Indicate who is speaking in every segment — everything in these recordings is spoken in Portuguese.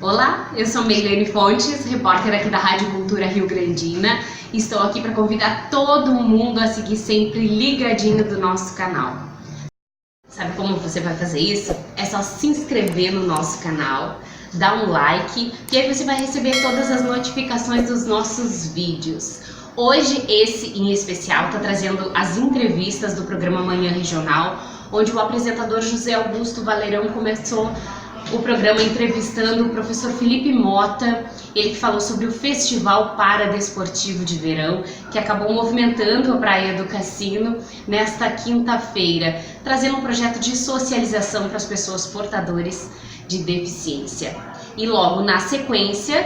Speaker 1: Olá, eu sou Meilene Fontes, repórter aqui da Rádio Cultura Rio Grandina. Estou aqui para convidar todo mundo a seguir sempre ligadinho do nosso canal. Sabe como você vai fazer isso? É só se inscrever no nosso canal, dar um like e aí você vai receber todas as notificações dos nossos vídeos. Hoje, esse em especial está trazendo as entrevistas do programa Manhã Regional, onde o apresentador José Augusto Valerão começou o programa entrevistando o professor Felipe Mota, ele que falou sobre o Festival Paradesportivo de Verão, que acabou movimentando a Praia do Cassino nesta quinta-feira, trazendo um projeto de socialização para as pessoas portadoras de deficiência. E logo na sequência,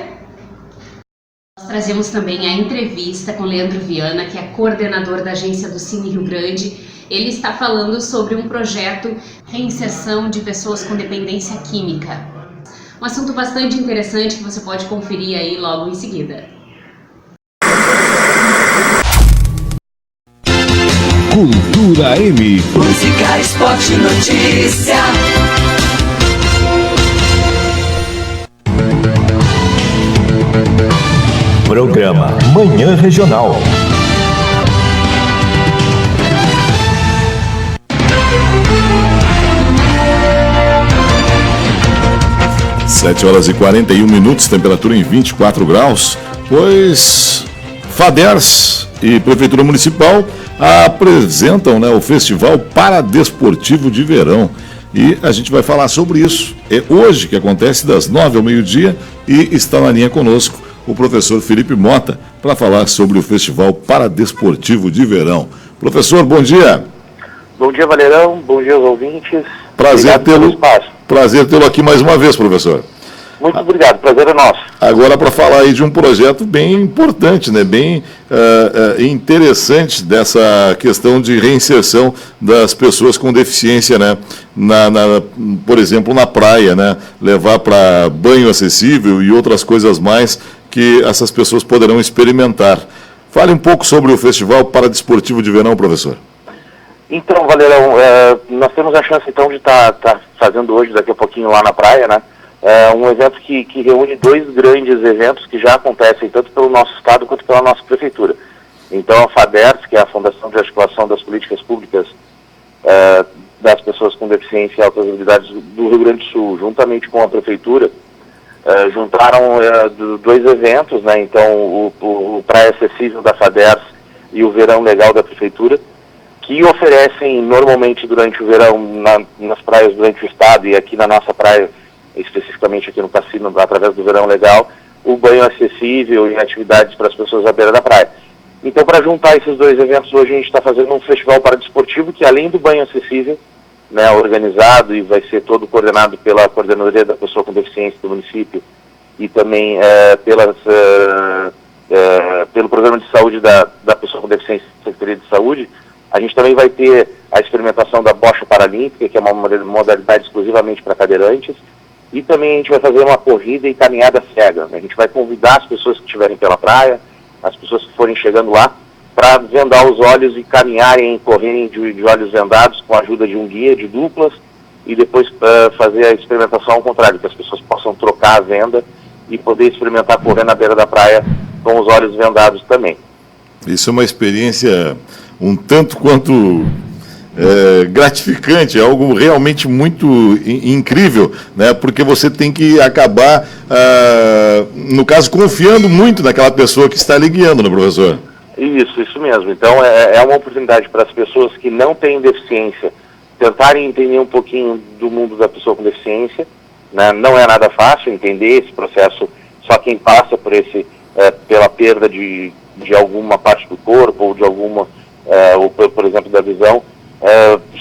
Speaker 1: nós trazemos também a entrevista com Leandro Viana, que é coordenador da agência do Cine Rio Grande. Ele está falando sobre um projeto reinserção de pessoas com dependência química. Um assunto bastante interessante que você pode conferir aí logo em seguida.
Speaker 2: Cultura M.
Speaker 3: Música, esporte, notícia.
Speaker 2: Programa Manhã Regional.
Speaker 4: 7h41, temperatura em 24 graus, pois FADERS e Prefeitura Municipal apresentam, o Festival Paradesportivo de Verão. E a gente vai falar sobre isso. É hoje que acontece das 9 ao meio-dia e está na linha conosco o professor Felipe Mota para falar sobre o Festival Paradesportivo de Verão. Professor, bom dia.
Speaker 5: Bom dia, Valerão. Bom dia aos ouvintes.
Speaker 4: Prazer tê-lo aqui mais uma vez, professor.
Speaker 5: Muito obrigado, prazer é nosso.
Speaker 4: Agora, para falar aí de um projeto bem importante, bem interessante dessa questão de reinserção das pessoas com deficiência, por exemplo, na praia, levar para banho acessível e outras coisas mais que essas pessoas poderão experimentar. Fale um pouco sobre o Festival Paradesportivo de Verão, professor.
Speaker 5: Então, Valerão, nós temos a chance então de estar fazendo hoje, daqui a pouquinho, lá na praia, um evento que reúne dois grandes eventos que já acontecem tanto pelo nosso estado quanto pela nossa prefeitura. Então a FADERS, que é a Fundação de Articulação das Políticas Públicas das Pessoas com Deficiência e Altas Habilidades do Rio Grande do Sul, juntamente com a prefeitura, juntaram dois eventos, então o Praia Acessível da FADERS e o Verão Legal da prefeitura, que oferecem normalmente durante o verão nas praias durante o estado e aqui na nossa praia, especificamente aqui no Cassino, através do Verão Legal, o banho acessível e atividades para as pessoas à beira da praia. Então, para juntar esses dois eventos, hoje a gente está fazendo um festival paradesportivo que, além do banho acessível, organizado e vai ser todo coordenado pela Coordenadoria da Pessoa com Deficiência do município e também pelo Programa de Saúde da Pessoa com Deficiência da Secretaria de Saúde. A gente também vai ter a experimentação da bocha paralímpica, que é uma modalidade exclusivamente para cadeirantes, e também a gente vai fazer uma corrida e caminhada cega. A gente vai convidar as pessoas que estiverem pela praia, as pessoas que forem chegando lá, para vendar os olhos e caminharem e correrem de olhos vendados com a ajuda de um guia de duplas, e depois fazer a experimentação ao contrário, que as pessoas possam trocar a venda e poder experimentar correr na beira da praia com os olhos vendados também.
Speaker 4: Isso é uma experiência um tanto quanto gratificante, é algo realmente muito incrível, porque você tem que acabar, no caso, confiando muito naquela pessoa que está lhe guiando, professor?
Speaker 5: Isso mesmo. Então é uma oportunidade para as pessoas que não têm deficiência tentarem entender um pouquinho do mundo da pessoa com deficiência. Não é nada fácil entender esse processo, só quem passa por pela perda de alguma parte do corpo ou de alguma, ou por exemplo da visão,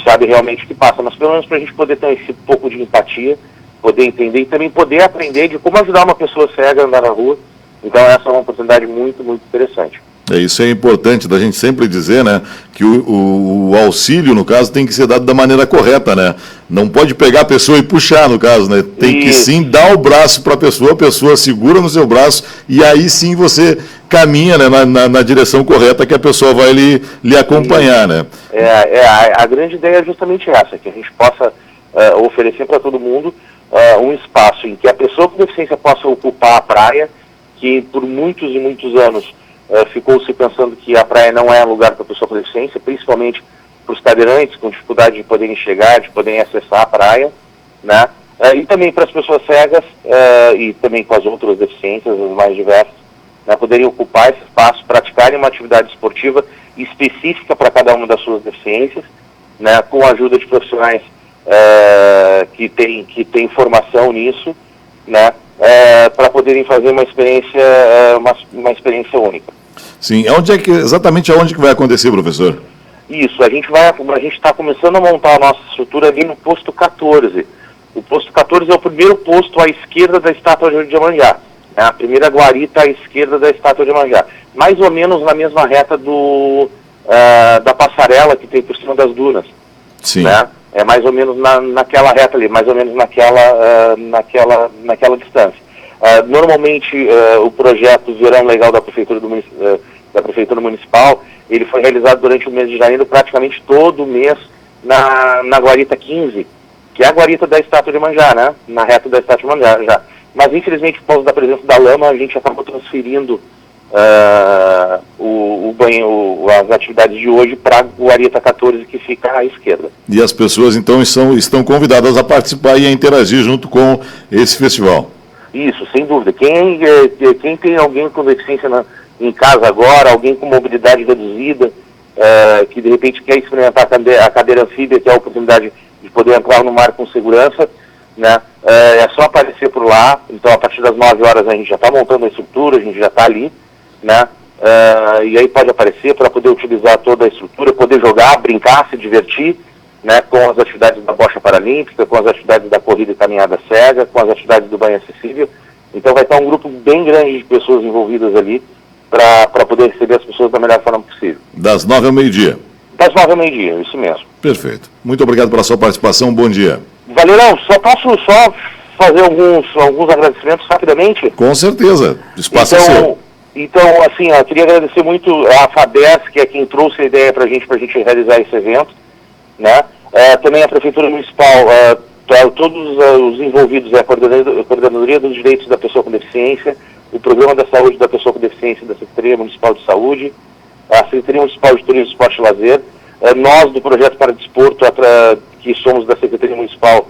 Speaker 5: sabe realmente o que passa, mas pelo menos para a gente poder ter esse pouco de empatia, poder entender e também poder aprender de como ajudar uma pessoa cega a andar na rua. Então essa é uma oportunidade muito, muito interessante.
Speaker 4: Isso é importante da gente sempre dizer, que o auxílio, no caso, tem que ser dado da maneira correta, Não pode pegar a pessoa e puxar, no caso, Tem que sim dar o braço para a pessoa segura no seu braço e aí sim você caminha na direção correta que a pessoa vai lhe acompanhar,
Speaker 5: A grande ideia é justamente essa, que a gente possa oferecer para todo mundo um espaço em que a pessoa com deficiência possa ocupar a praia, que por muitos e muitos anos ficou se pensando que a praia não é lugar para pessoa com deficiência, principalmente para os cadeirantes com dificuldade de poderem chegar, de poderem acessar a praia, né? E também para as pessoas cegas e também com as outras deficiências, as mais diversas, né, poderem ocupar esse espaço, praticarem uma atividade esportiva específica para cada uma das suas deficiências, né, com a ajuda de profissionais que tem formação nisso, né, para poderem fazer uma experiência única.
Speaker 4: Sim, exatamente aonde que vai acontecer, professor?
Speaker 5: Isso, a gente está começando a montar a nossa estrutura ali no posto 14. O posto 14 é o primeiro posto à esquerda da estátua de Iemanjá, né, a primeira guarita à esquerda da estátua de Iemanjá, mais ou menos na mesma reta da passarela que tem por cima das dunas.
Speaker 4: Sim.
Speaker 5: Né? É mais ou menos naquela reta ali, mais ou menos naquela distância. Normalmente o projeto Verão Legal da Prefeitura Municipal, ele foi realizado durante o mês de janeiro, praticamente todo mês na guarita 15, que é a guarita da estátua de Iemanjá, né? Na reta da estátua de Iemanjá. Mas infelizmente, por causa da presença da lama, a gente acabou transferindo as atividades de hoje para a guarita 14, que fica à esquerda.
Speaker 4: E as pessoas então estão convidadas a participar e a interagir junto com esse festival.
Speaker 5: Isso, sem dúvida. Quem tem alguém com deficiência em casa agora, alguém com mobilidade reduzida, que de repente quer experimentar a cadeira anfíbia, que é a oportunidade de poder entrar no mar com segurança, né? É só aparecer por lá. Então, a partir das 9 horas a gente já está montando a estrutura, a gente já está ali, né? E aí pode aparecer para poder utilizar toda a estrutura, poder jogar, brincar, se divertir, né? Com as atividades da bocha paralímpica, com as atividades da corrida e caminhada cega, com as atividades do banho acessível. Então vai estar um grupo bem grande de pessoas envolvidas ali para poder receber as pessoas da melhor forma possível.
Speaker 4: Das 9 ao meio-dia.
Speaker 5: Das 9 ao meio-dia, isso mesmo.
Speaker 4: Perfeito. Muito obrigado pela sua participação, bom dia.
Speaker 5: Valerão, posso fazer alguns agradecimentos rapidamente?
Speaker 4: Com certeza, o espaço é seu.
Speaker 5: Então, assim, eu queria agradecer muito a FADERS, que é quem trouxe a ideia para a gente realizar esse evento, né? Também a Prefeitura Municipal, todos os envolvidos, a Coordenadoria dos Direitos da Pessoa com Deficiência, o Programa da Saúde da Pessoa com Deficiência da Secretaria Municipal de Saúde, a Secretaria Municipal de Turismo, Esporte e Lazer, nós do Projeto para Desporto, que somos da Secretaria Municipal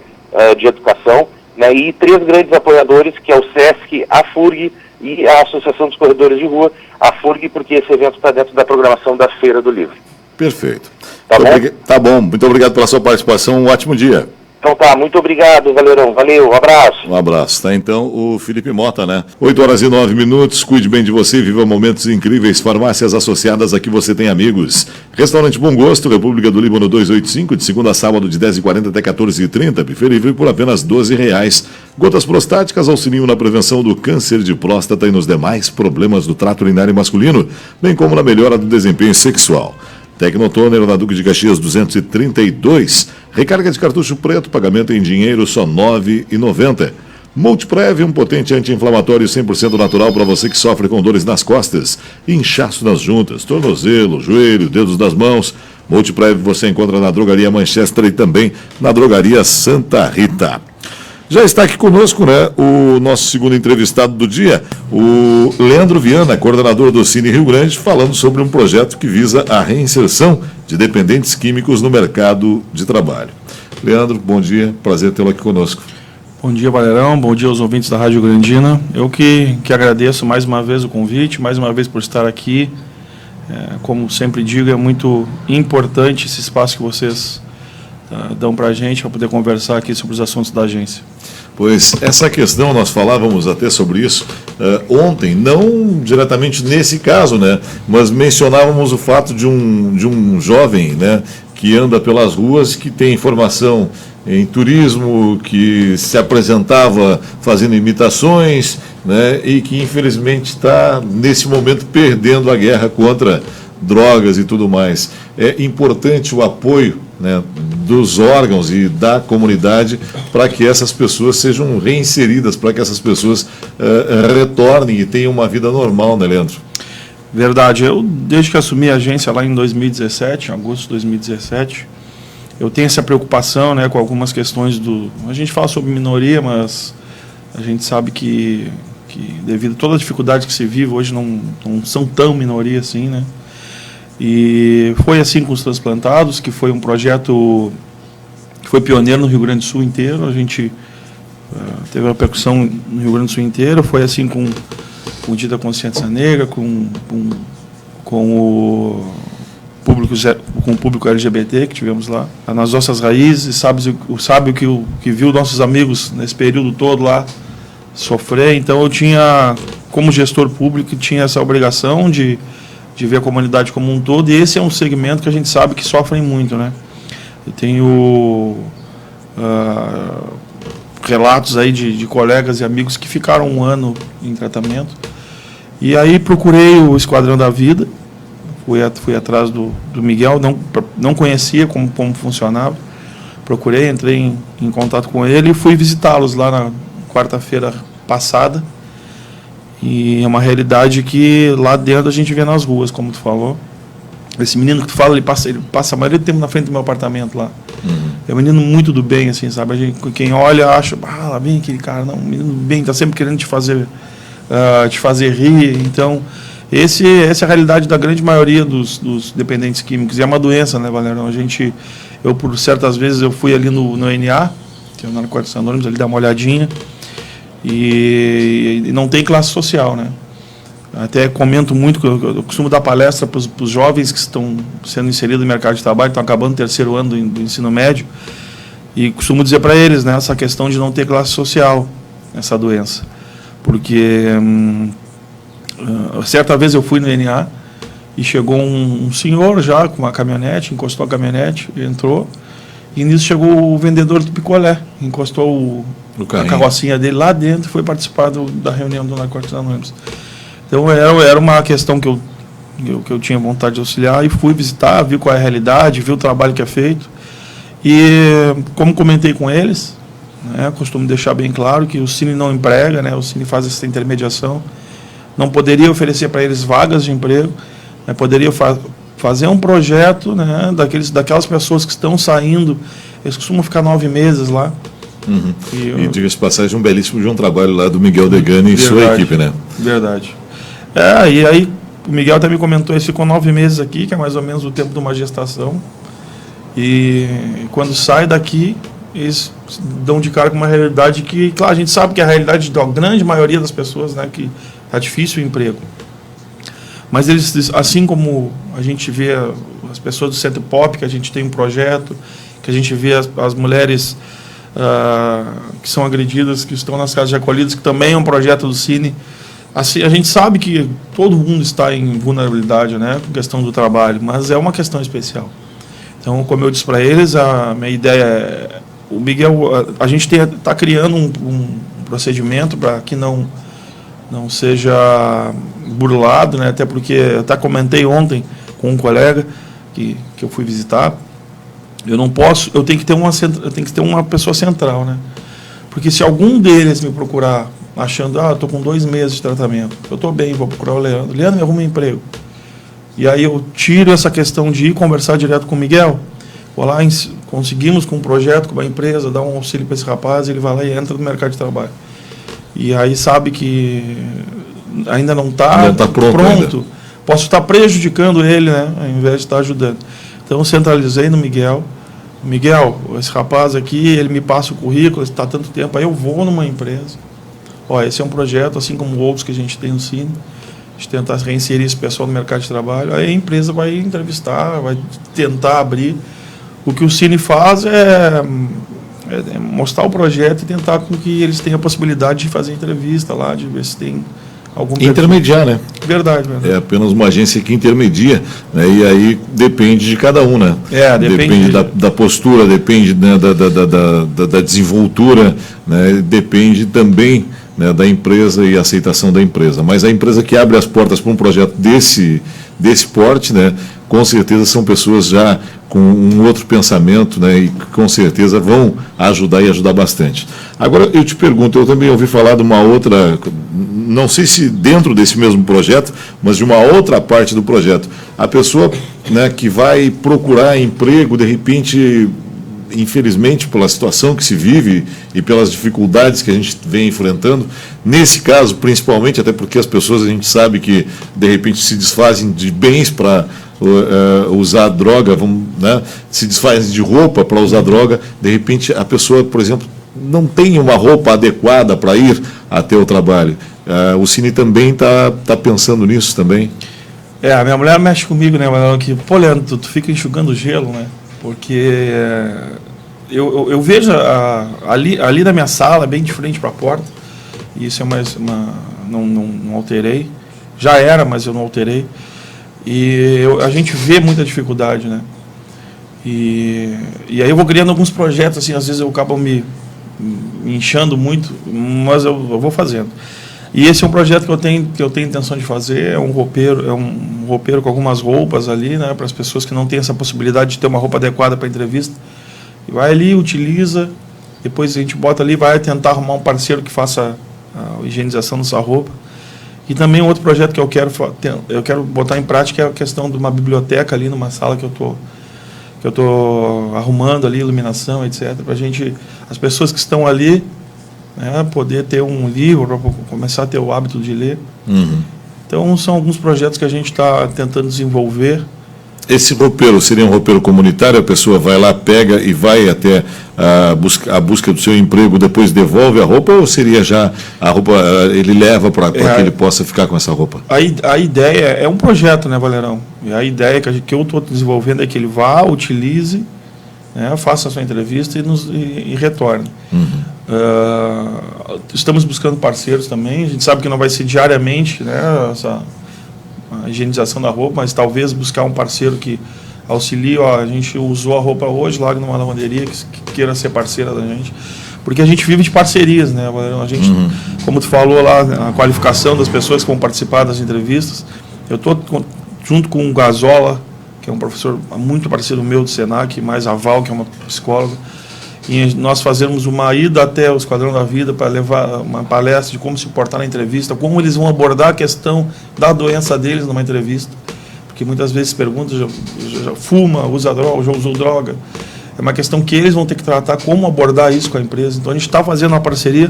Speaker 5: de Educação, né, e 3 grandes apoiadores, que é o SESC, a FURG e a Associação dos Corredores de Rua, a FURG, porque esse evento está dentro da programação da Feira do Livro.
Speaker 4: Perfeito.
Speaker 5: Tá bom?
Speaker 4: Tá bom, muito obrigado pela sua participação, um ótimo dia.
Speaker 5: Então tá, muito obrigado, Valerão, valeu, um abraço.
Speaker 4: Um abraço, tá então o Felipe Mota, né? 8 horas e 9 minutos, cuide bem de você, viva momentos incríveis, farmácias associadas, aqui você tem amigos. Restaurante Bom Gosto, República do Líbano 285, de segunda a sábado de 10h40 até 14h30, buffet livre por apenas R$12. Gotas prostáticas auxiliam na prevenção do câncer de próstata e nos demais problemas do trato urinário masculino, bem como na melhora do desempenho sexual. Tecnotoner na Duque de Caxias 232. Recarga de cartucho preto, pagamento em dinheiro só R$ 9,90. Multiprev, um potente anti-inflamatório 100% natural para você que sofre com dores nas costas, inchaço nas juntas, tornozelo, joelho, dedos das mãos. Multiprev você encontra na Drogaria Manchester e também na Drogaria Santa Rita. Já está aqui conosco, né, o nosso segundo entrevistado do dia, o Leandro Viana, coordenador do Cine Rio Grande, falando sobre um projeto que visa a reinserção de dependentes químicos no mercado de trabalho. Leandro, bom dia, prazer tê-lo aqui conosco.
Speaker 6: Bom dia, Valerão, bom dia aos ouvintes da Rádio Grandina. Eu que agradeço mais uma vez o convite, mais uma vez por estar aqui. Como sempre digo, é muito importante esse espaço que vocês dão para a gente, para poder conversar aqui sobre os assuntos da agência.
Speaker 4: Pois essa questão, nós falávamos até sobre isso ontem, não diretamente nesse caso, né, mas mencionávamos o fato de um jovem, né, que anda pelas ruas, que tem formação em turismo, que se apresentava fazendo imitações, né, e que infelizmente está nesse momento perdendo a guerra contra drogas e tudo mais. É importante o apoio, né, dos órgãos e da comunidade para que essas pessoas sejam reinseridas, para que essas pessoas retornem e tenham uma vida normal, né, Leandro?
Speaker 6: Verdade. Eu, desde que assumi a agência lá em 2017, em agosto de 2017, eu tenho essa preocupação, né, com algumas questões do... A gente fala sobre minoria, mas a gente sabe que devido a toda a dificuldade que se vive hoje, não são tão minoria assim, né? E foi assim com os transplantados, que foi um projeto que foi pioneiro no Rio Grande do Sul inteiro. A gente teve uma repercussão no Rio Grande do Sul inteiro. Foi assim com o Dia da Consciência Negra, com o público LGBT que tivemos lá. Nas nossas raízes, sabe o que viu nossos amigos nesse período todo lá sofrer. Então eu tinha, como gestor público, tinha essa obrigação de ver a comunidade como um todo, e esse é um segmento que a gente sabe que sofrem muito, né? Eu tenho relatos aí de colegas e amigos que ficaram 1 ano em tratamento, e aí procurei o Esquadrão da Vida, fui atrás do Miguel, não conhecia como funcionava, procurei, entrei em contato com ele e fui visitá-los lá na quarta-feira passada. E é uma realidade que lá dentro a gente vê nas ruas, como tu falou. Esse menino que tu fala, ele passa a maioria do tempo na frente do meu apartamento lá. É um menino muito do bem, assim, sabe? Quem olha acha, lá vem aquele cara, não, um menino do bem, tá sempre querendo te fazer rir. Então, essa é a realidade da grande maioria dos dependentes químicos. E é uma doença, né, Valerão? Eu por certas vezes, eu fui ali no NA, que é o Narcóticos Anônimos, ali dar uma olhadinha. E não tem classe social, né? Até comento muito, que eu costumo dar palestra para os jovens que estão sendo inseridos no mercado de trabalho, estão acabando o 3º ano do ensino médio, e costumo dizer para eles, né, essa questão de não ter classe social, essa doença. Porque certa vez eu fui no NA e chegou um senhor já com uma caminhonete, encostou a caminhonete, entrou, e nisso chegou o vendedor do picolé, encostou a carrocinha dele lá dentro e foi participar da reunião do Narcóticos Anônimos. Então era uma questão que eu tinha vontade de auxiliar, e fui visitar, vi qual é a realidade, vi o trabalho que é feito. E como comentei com eles, né, costumo deixar bem claro que o Cine não emprega, né, o Cine faz essa intermediação. Não poderia oferecer para eles vagas de emprego, né, poderia fazer um projeto, né, daquelas pessoas que estão saindo. Eles costumam ficar 9 meses lá.
Speaker 4: E diga-se de passagem, um belíssimo trabalho lá do Miguel Degani e sua equipe, né?
Speaker 6: Verdade. E aí o Miguel também comentou, eles ficam 9 meses aqui, que é mais ou menos o tempo de uma gestação. E quando sai daqui, eles dão de cara com uma realidade que, claro, a gente sabe que é a realidade da grande maioria das pessoas, né, que está difícil o emprego. Mas eles, assim como a gente vê as pessoas do Centro Pop, que a gente tem um projeto, que a gente vê as mulheres que são agredidas, que estão nas casas de acolhidas, que também é um projeto do Cine. Assim, a gente sabe que todo mundo está em vulnerabilidade, né, com questão do trabalho, mas é uma questão especial. Então, como eu disse para eles, a minha ideia é, o Miguel, a gente está criando um procedimento para que não seja burlado, né, até porque eu até comentei ontem com um colega que eu fui visitar. Eu tenho que ter uma pessoa central, né? Porque se algum deles me procurar achando, estou com 2 meses de tratamento, eu estou bem, vou procurar o Leandro. Leandro, me arruma um emprego. E aí eu tiro essa questão de ir conversar direto com o Miguel. Vou lá, conseguimos com um projeto, com uma empresa, dar um auxílio para esse rapaz, ele vai lá e entra no mercado de trabalho. E aí sabe que ainda não está pronto. Ainda. Posso estar prejudicando ele, né, ao invés de estar ajudando. Então, centralizei no Miguel. Miguel, esse rapaz aqui, ele me passa o currículo, está há tanto tempo, aí eu vou numa empresa. Esse é um projeto, assim como outros que a gente tem no Cine, de tentar reinserir esse pessoal no mercado de trabalho. Aí a empresa vai entrevistar, vai tentar abrir. O que o Cine faz é mostrar o projeto e tentar com que eles tenham a possibilidade de fazer entrevista lá, de ver se tem algum...
Speaker 4: Intermediar, né?
Speaker 6: Verdade.
Speaker 4: É apenas uma agência que intermedia, né? E aí depende de cada um, né? Depende da postura, depende, né, da desenvoltura, né? Depende também, né, da empresa e aceitação da empresa. Mas a empresa que abre as portas para um projeto desse porte, né, com certeza são pessoas já com um outro pensamento, né, e com certeza vão ajudar e ajudar bastante. Agora, eu te pergunto, eu também ouvi falar de uma outra, não sei se dentro desse mesmo projeto, mas de uma outra parte do projeto. A pessoa, né, que vai procurar emprego, de repente infelizmente, pela situação que se vive e pelas dificuldades que a gente vem enfrentando, nesse caso, principalmente, até porque as pessoas, a gente sabe que, de repente, se desfazem de bens para usar droga, né, se desfazem de roupa para usar droga, de repente, a pessoa, por exemplo, não tem uma roupa adequada para ir até o trabalho. O Cine também está pensando nisso também?
Speaker 6: A minha mulher mexe comigo, né, que, pô, Leandro, tu fica enxugando gelo, né, porque eu vejo ali na minha sala, bem de frente para a porta, e isso é não alterei, já era, mas eu não alterei, e a gente vê muita dificuldade, né, e aí eu vou criando alguns projetos, assim, às vezes eu acabo me inchando muito, mas eu vou fazendo. E esse é um projeto que eu tenho intenção de fazer, é um roupeiro com algumas roupas ali, né, para as pessoas que não têm essa possibilidade de ter uma roupa adequada para a entrevista. E vai ali, utiliza, depois a gente bota ali, vai tentar arrumar um parceiro que faça a higienização dessa roupa. E também outro projeto que eu quero botar em prática é a questão de uma biblioteca ali numa sala que eu tô arrumando ali, iluminação, etc, para as pessoas que estão ali, né, poder ter um livro para começar a ter o hábito de ler.
Speaker 4: Uhum.
Speaker 6: Então são alguns projetos que a gente está tentando desenvolver.
Speaker 4: Esse roupeiro seria um roupeiro comunitário? A pessoa vai lá, pega e vai até a busca do seu emprego, depois devolve a roupa, ou seria já a roupa, ele leva para que ele possa ficar com essa roupa? A
Speaker 6: ideia é um projeto, né, Valerão? E a ideia que eu estou desenvolvendo é que ele vá, utilize, né, faça a sua entrevista e retorne. Uhum. Estamos buscando parceiros também. A gente sabe que não vai ser diariamente, né, a higienização da roupa, mas talvez buscar um parceiro que auxilie. A gente usou a roupa hoje lá numa lavanderia que queira ser parceira da gente, porque a gente vive de parcerias, né? A gente, como tu falou lá, a qualificação das pessoas que vão participar das entrevistas. Eu estou junto com o Gazola, que é um professor muito parceiro meu do Senac, mais a Val, que é uma psicóloga, e nós fazemos uma ida até o Esquadrão da Vida para levar uma palestra de como se portar na entrevista, como eles vão abordar a questão da doença deles numa entrevista, porque muitas vezes perguntam, já fuma, usa droga, já usou droga. É uma questão que eles vão ter que tratar, como abordar isso com a empresa. Então a gente está fazendo uma parceria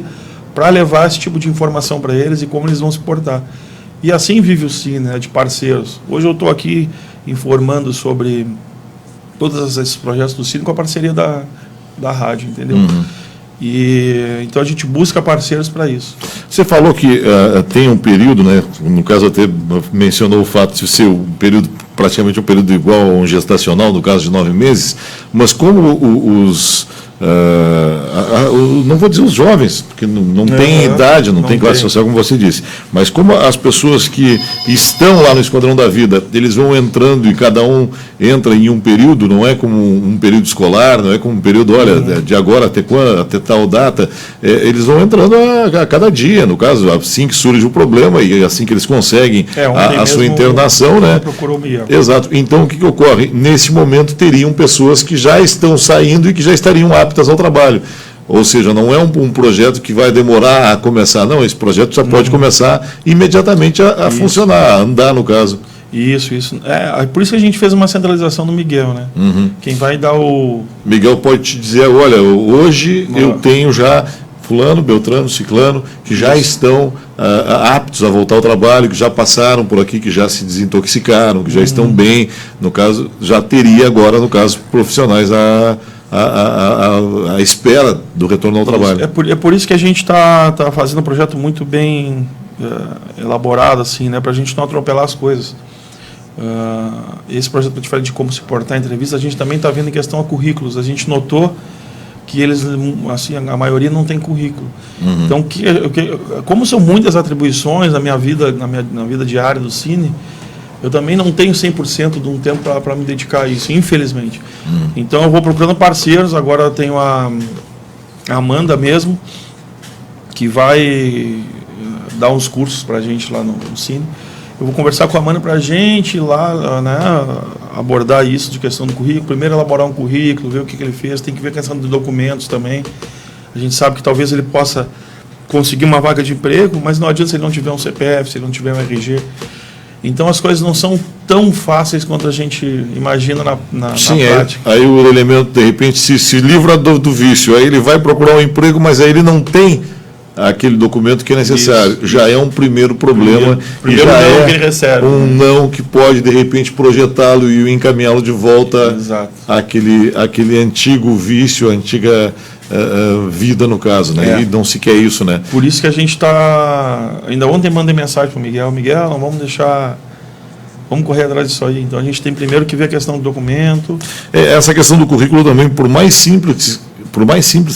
Speaker 6: para levar esse tipo de informação para eles e como eles vão se portar. E assim vive o Cine, né, de parceiros. Hoje eu estou aqui informando sobre todos esses projetos do Cine com a parceria da rádio, entendeu? Uhum. E então a gente busca parceiros para isso.
Speaker 4: Você falou que tem um período, né? No caso até mencionou o fato de ser um período, praticamente um período igual a um gestacional, no caso de 9 meses, mas como não vou dizer os jovens, porque não tem idade, não tem classe social, como você disse, mas como as pessoas que estão lá no Esquadrão da Vida, eles vão entrando e cada um entra em um período, não é como um período escolar, não é como um período, olha, de agora até quando, até tal data, eles vão entrando a cada dia, no caso, assim que surge o problema e assim que eles conseguem a sua internação, né? Exato. Então o que ocorre? Nesse momento teriam pessoas que já estão saindo e que já estariam aptas ao trabalho. Ou seja, não é um projeto que vai demorar a começar, não, esse projeto já pode começar imediatamente a funcionar, a andar, no caso.
Speaker 6: Isso. Por isso que a gente fez uma centralização do Miguel, né? Uhum. Quem vai dar o...
Speaker 4: Miguel pode te dizer, olha, hoje eu tenho já fulano, beltrano, ciclano, que já estão aptos a voltar ao trabalho, que já passaram por aqui, que já se desintoxicaram, que já estão bem. No caso, já teria agora, no caso, profissionais à espera do retorno ao trabalho.
Speaker 6: É por isso que a gente está fazendo um projeto muito bem elaborado, assim, né, para a gente não atropelar as coisas. Esse projeto que eu te falei de como se portar em entrevista, a gente também está vendo em questão a currículos. A gente notou que eles, assim, a maioria não tem currículo. Uhum. Então, como são muitas atribuições na minha vida, na vida diária do Cine, eu também não tenho 100% de um tempo para me dedicar a isso, infelizmente. Uhum. Então, eu vou procurando parceiros. Agora eu tenho a Amanda mesmo, que vai dar uns cursos para a gente lá no Cine. Eu vou conversar com a Amanda para a gente lá, né, abordar isso de questão do currículo. Primeiro elaborar um currículo, ver o que ele fez. Tem que ver a questão de documentos também. A gente sabe que talvez ele possa conseguir uma vaga de emprego, mas não adianta se ele não tiver um CPF, se ele não tiver um RG. Então as coisas não são tão fáceis quanto a gente imagina na
Speaker 4: Sim,
Speaker 6: prática.
Speaker 4: aí o elemento, de repente, se livra do vício, aí ele vai procurar um emprego, mas aí ele não tem aquele documento que é necessário. Isso. Já é um primeiro problema.
Speaker 6: Primeiro
Speaker 4: já
Speaker 6: não
Speaker 4: é
Speaker 6: que ele recebe.
Speaker 4: Um não que pode, de repente, projetá-lo e encaminhá-lo de volta àquele antigo vício, antiga vida, no caso, né? E não se quer isso, né?
Speaker 6: Por isso que a gente está... Ainda ontem mandei mensagem para o Miguel. Miguel, não vamos deixar... Vamos correr atrás disso aí. Então a gente tem primeiro que ver a questão do documento.
Speaker 4: Essa questão do currículo também, por mais simples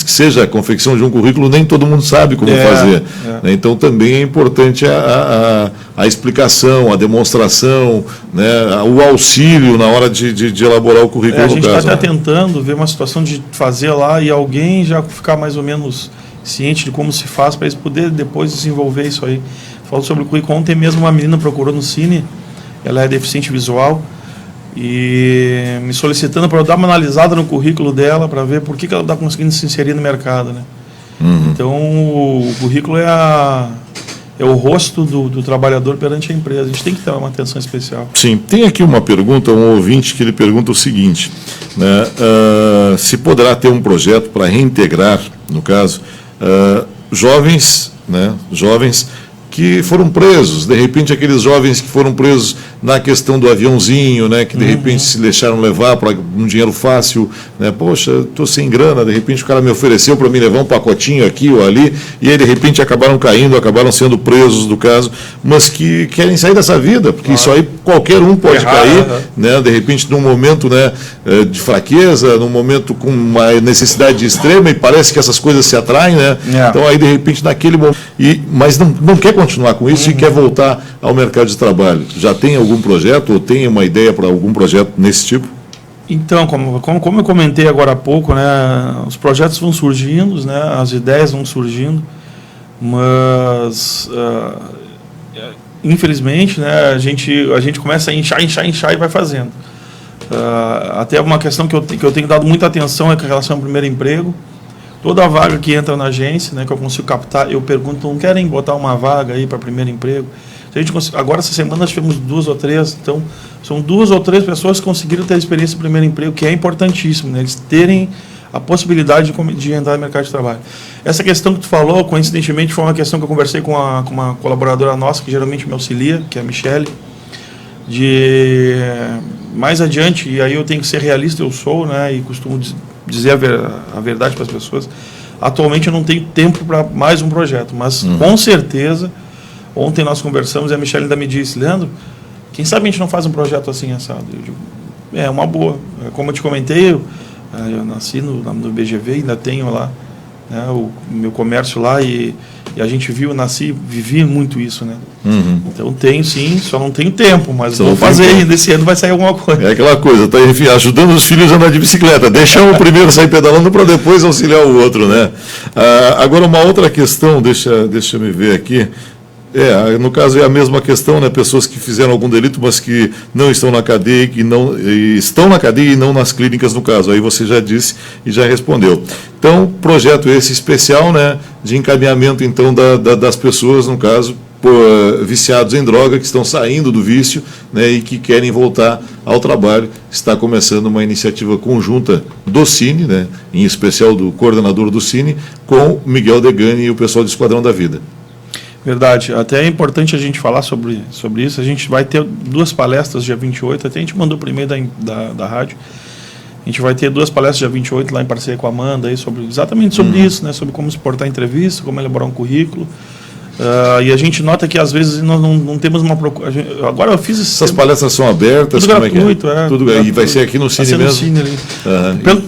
Speaker 4: que seja a confecção de um currículo, nem todo mundo sabe como fazer. Né? Então também é importante a explicação, a demonstração, né? O auxílio na hora de elaborar o currículo.
Speaker 6: A gente está até tentando ver uma situação de fazer lá e alguém já ficar mais ou menos ciente de como se faz para eles poderem depois desenvolver isso aí. Falo sobre o currículo. Ontem mesmo uma menina procurou no Cine, ela é deficiente visual, e me solicitando para eu dar uma analisada no currículo dela para ver por que ela está conseguindo se inserir no mercado, né? Então o currículo é o rosto do trabalhador perante a empresa. A gente tem que ter uma atenção especial.
Speaker 4: Sim, tem aqui uma pergunta, um ouvinte que ele pergunta o seguinte, né, se poderá ter um projeto para reintegrar, no caso, jovens que foram presos, de repente aqueles jovens que foram presos na questão do aviãozinho, né, que de repente se deixaram levar para um dinheiro fácil, né, poxa, estou sem grana, de repente o cara me ofereceu para me levar um pacotinho aqui ou ali, e aí de repente acabaram caindo, acabaram sendo presos do caso, mas que querem sair dessa vida, porque isso aí qualquer um pode cair, né, de repente num momento, né, de fraqueza, num momento com uma necessidade extrema, e parece que essas coisas se atraem, né, então aí de repente naquele momento, mas não quer continuar com isso e quer voltar ao mercado de trabalho. Já tem algum projeto ou tem uma ideia para algum projeto nesse tipo?
Speaker 6: Então, como eu comentei agora há pouco, né, os projetos vão surgindo, né, as ideias vão surgindo, mas infelizmente, né, a gente começa a inchar e vai fazendo. Até uma questão que eu tenho dado muita atenção é com relação ao primeiro emprego. Toda vaga que entra na agência, né, que eu consigo captar, eu pergunto, não querem botar uma vaga aí para primeiro emprego? Agora, essa semana, nós tivemos 2 ou 3, então, são 2 ou 3 pessoas que conseguiram ter a experiência de primeiro emprego, que é importantíssimo, né, eles terem a possibilidade de entrar no mercado de trabalho. Essa questão que tu falou, coincidentemente, foi uma questão que eu conversei com uma colaboradora nossa, que geralmente me auxilia, que é a Michele, de mais adiante, e aí eu tenho que ser realista, eu sou, né, e costumo dizer a verdade para as pessoas. Atualmente eu não tenho tempo para mais um projeto, mas com certeza, ontem nós conversamos e a Michelle ainda me disse, Leandro, quem sabe a gente não faz um projeto assim assado? Eu digo, é uma boa. Como eu te comentei, eu nasci no BGV, ainda tenho lá, né, o meu comércio lá, e a gente vivi muito isso, né? Então tenho sim, só não tenho tempo, mas vou fazer ainda, esse ano vai sair alguma coisa. É aquela coisa,
Speaker 4: tá, enfim, ajudando os filhos a andar de bicicleta, deixar o primeiro sair pedalando para depois auxiliar o outro, né? Agora uma outra questão, deixa eu me ver aqui. No caso é a mesma questão, né? Pessoas que fizeram algum delito, mas que não estão na cadeia, estão na cadeia e não nas clínicas, no caso. Aí você já disse e já respondeu. Então, projeto esse especial, né? De encaminhamento, então, das pessoas, no caso, viciados em droga, que estão saindo do vício, né? E que querem voltar ao trabalho. Está começando uma iniciativa conjunta do Cine, né? Em especial do coordenador do Cine, com Miguel Degani e o pessoal do Esquadrão da Vida.
Speaker 6: Verdade, até é importante a gente falar sobre isso. A gente vai ter 2 palestras dia 28, até a gente mandou por e-mail da rádio. A gente vai ter 2 palestras dia 28 lá em parceria com a Amanda, aí, exatamente sobre isso, né, sobre como exportar entrevista, como elaborar um currículo. E a gente nota que às vezes nós não temos uma procura. Agora eu fiz
Speaker 4: essas palestras são abertas,
Speaker 6: tudo gratuito,
Speaker 4: tudo gratuito. E vai ser aqui no Cine mesmo? No
Speaker 6: Cine ali.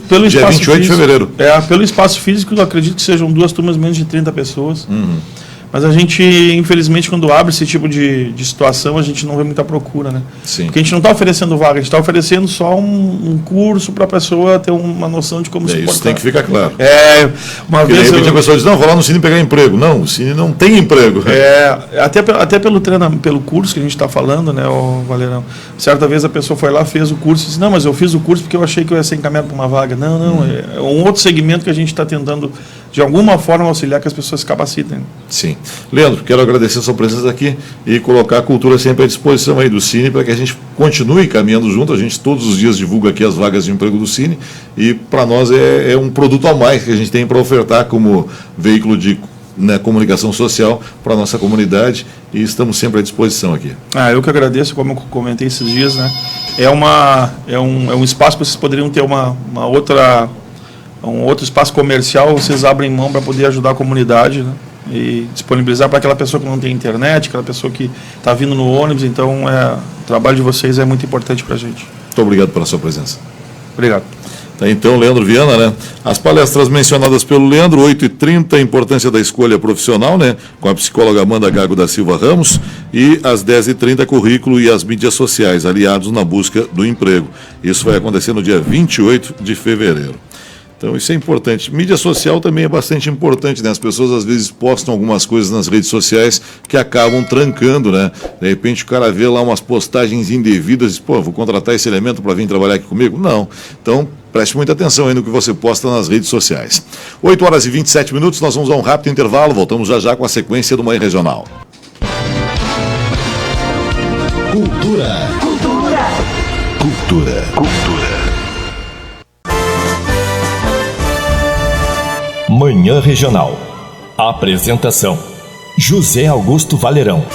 Speaker 4: Pelo dia 28 de fevereiro.
Speaker 6: Pelo espaço físico, eu acredito que sejam 2 turmas menos de 30 pessoas. Mas a gente, infelizmente, quando abre esse tipo de situação, a gente não vê muita procura, né?
Speaker 4: Sim.
Speaker 6: Porque a gente não está oferecendo vaga, a gente está oferecendo só um curso para a pessoa ter uma noção de como se portar.
Speaker 4: Isso tem que ficar claro.
Speaker 6: Uma vez
Speaker 4: de repente a pessoa diz, não, vou lá no Cine pegar emprego. Não, o Cine não tem emprego.
Speaker 6: Até pelo curso que a gente está falando, né, Valerão? Certa vez a pessoa foi lá, fez o curso e disse, não, mas eu fiz o curso porque eu achei que eu ia ser encaminhado para uma vaga. Não, é um outro segmento que a gente está tentando de alguma forma auxiliar que as pessoas se capacitem.
Speaker 4: Sim. Leandro, quero agradecer a sua presença aqui e colocar a cultura sempre à disposição aí do Cine para que a gente continue caminhando junto. A gente todos os dias divulga aqui as vagas de emprego do Cine e para nós é um produto a mais que a gente tem para ofertar como veículo de comunicação social para a nossa comunidade e estamos sempre à disposição aqui.
Speaker 6: Eu que agradeço, como eu comentei esses dias, né? É um espaço que vocês poderiam ter um outro espaço comercial, vocês abrem mão para poder ajudar a comunidade, né? E disponibilizar para aquela pessoa que não tem internet, aquela pessoa que está vindo no ônibus. Então, o trabalho de vocês é muito importante para a gente.
Speaker 4: Muito obrigado pela sua presença.
Speaker 6: Obrigado.
Speaker 4: Tá, então, Leandro Viana, né? As palestras mencionadas pelo Leandro, 8h30, importância da escolha profissional, né? Com a psicóloga Amanda Gago da Silva Ramos, e às 10h30, currículo e as mídias sociais, aliados na busca do emprego. Isso vai acontecer no dia 28 de fevereiro. Então, isso é importante. Mídia social também é bastante importante, né? As pessoas, às vezes, postam algumas coisas nas redes sociais que acabam trancando, né? De repente, o cara vê lá umas postagens indevidas e diz, vou contratar esse elemento para vir trabalhar aqui comigo? Não. Então, preste muita atenção aí no que você posta nas redes sociais. 8h27, nós vamos a um rápido intervalo. Voltamos já com a sequência do Manhã Regional.
Speaker 2: Cultura. Manhã Regional. Apresentação: José Augusto Valerão.